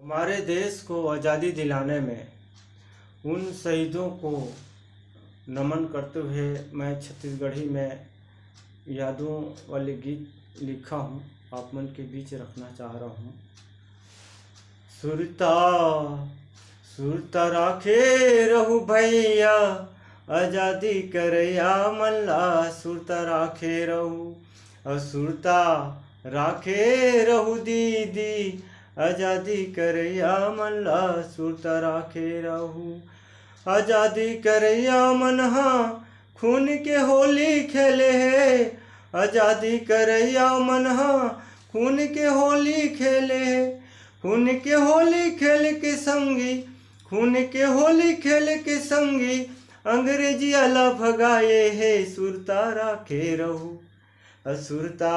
हमारे देश को आज़ादी दिलाने में उन शहीदों को नमन करते हुए मैं छत्तीसगढ़ी में यादों वाले गीत लिखा हूँ, आप मन के बीच रखना चाह रहा हूँ। सुरता सुरता राखे रहू भैया, आज़ादी करया मल्ला सुरता राखे रहू। सुरता राखे रहू दीदी, आज़ादी करया मल्ला सुरता राखे रहू। आज़ादी करया मनहा खून के होली खेले है, आज़ादी करया मनहा खून के होली खेले है। खून के होली खेल के संगी, खून के होली खेल के संगी, अंग्रेजी अला भगाए है सुरता राखे रहू। सुरता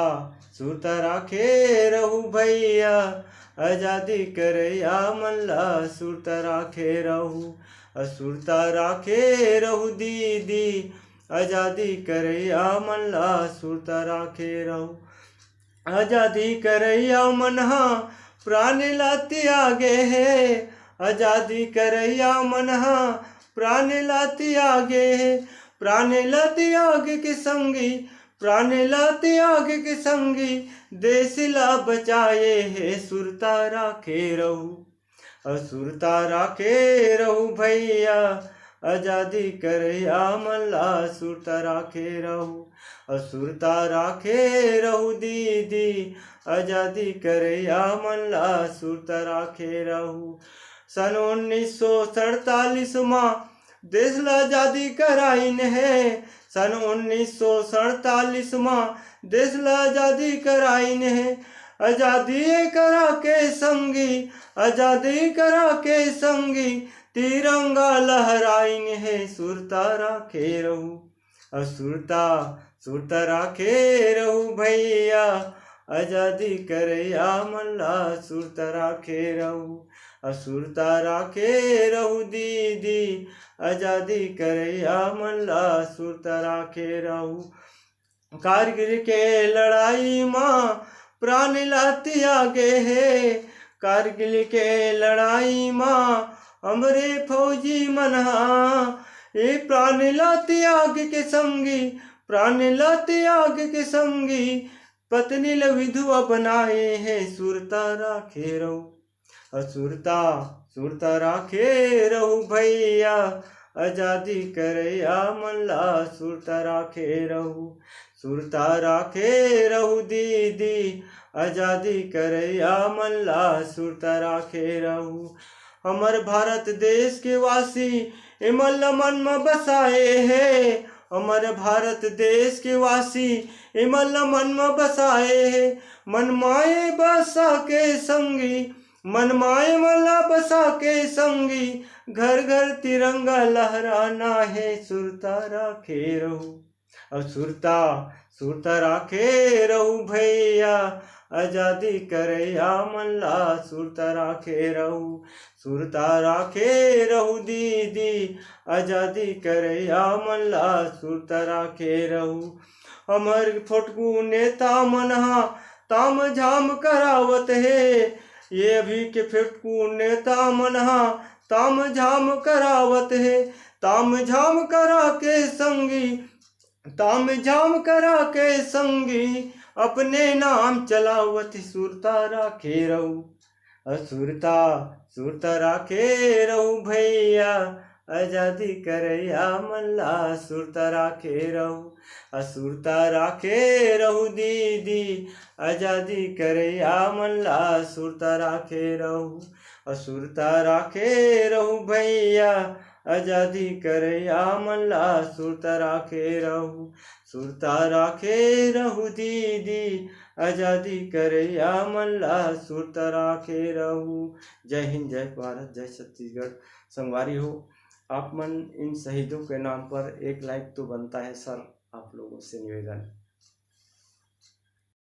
सुरता राखे रहू भैया, आज़ादी करया मल्ला सुरता राखे रहू। सुरता राखे रहू दीदी, आज़ादी करया मल्ला सुरता राखे रहू। आज़ादी करया मनहा प्राण लाती आगे है, आज़ादी करया मनहा प्राण लाती आगे है। प्राण लाती आगे के संगी, प्राण लाती आगे के संगी, देश ला बचाए है सुरता राखे रहू। सुरता राखे रहू भैया, आज़ादी करया मल्ला सुरता राखे रहू। सुरता राखे रहू दीदी, आज़ादी करया मल्ला सुरता राखे रहू। सन 1947 माँ देश ला आज़ादी कराइन है, सन 1947 माँ देश ला आज़ादी कराइन है। आज़ादी करा के संगी, आज़ादी करा के संगी, तिरंगा लहराइन है सुरता राखे रहू। सुरता सुरता राखे रहू भैया, आज़ादी करया मल्ला सुरता राखे रहू। सुरता राखे रहू दीदी, आज़ादी करया मल्ला सुरता राखे रहू। कारगिल के लड़ाई माँ प्राण लाती आगे है, कारगिल के लड़ाई माँ हमरे फौजी मनहा, ये प्राण लाती आगे के संगी, प्राण लाती आगे के संगी, पत्नी ल विधवा बनाए है सुरता राखे रहू। सुरता सुरता राखे रहू भैया, आज़ादी करया मल्ला सुरता राखे रहू। सुरता राखे रहू दीदी, आज़ादी करया मल्ला सुरता राखे रहू। हमर भारत देश के वासी इमल मन में बसाए है, हमर भारत देश के वासी इमल मन में बसाए है। मन माए बसा के संगी, मन माए मला बसा के संगी, घर घर तिरंगा लहराना है सुरता राखे रहू। सुरता सुरता राखे रहू भैया, आज़ादी करया मल्ला सुरता राखे रहू। सुरता राखे रहू दीदी, आज़ादी करया मल्ला सुरता राखे रहू। हमर फोटकू नेता मनहा ताम झाम करावत है, ये अभी के फोटकू नेता मनहा ताम झाम करावत है। ताम झाम करा के संगी, ताम झाम करा के संगी, अपने नाम चलावत सुरता राखे रहू। सुरता सुरता राखे रहू भैया, आज़ादी करया मल्ला सुरता राखे रहू। सुरता राखे रहू दीदी, आज़ादी करया मल्ला सुरता राखे रहू। सुरता राखे रहू भैया, आज़ादी करया मल्ला सुरता राखे रहू। सुरता राखे रहू दीदी, आज़ादी करया मल्ला सुरता राखे रहू। जय हिंद, जय भारत, जय छत्तीसगढ़। संगवारी हो, आप मन इन शहीदों के नाम पर एक लाइक तो बनता है सर, आप लोगों से निवेदन।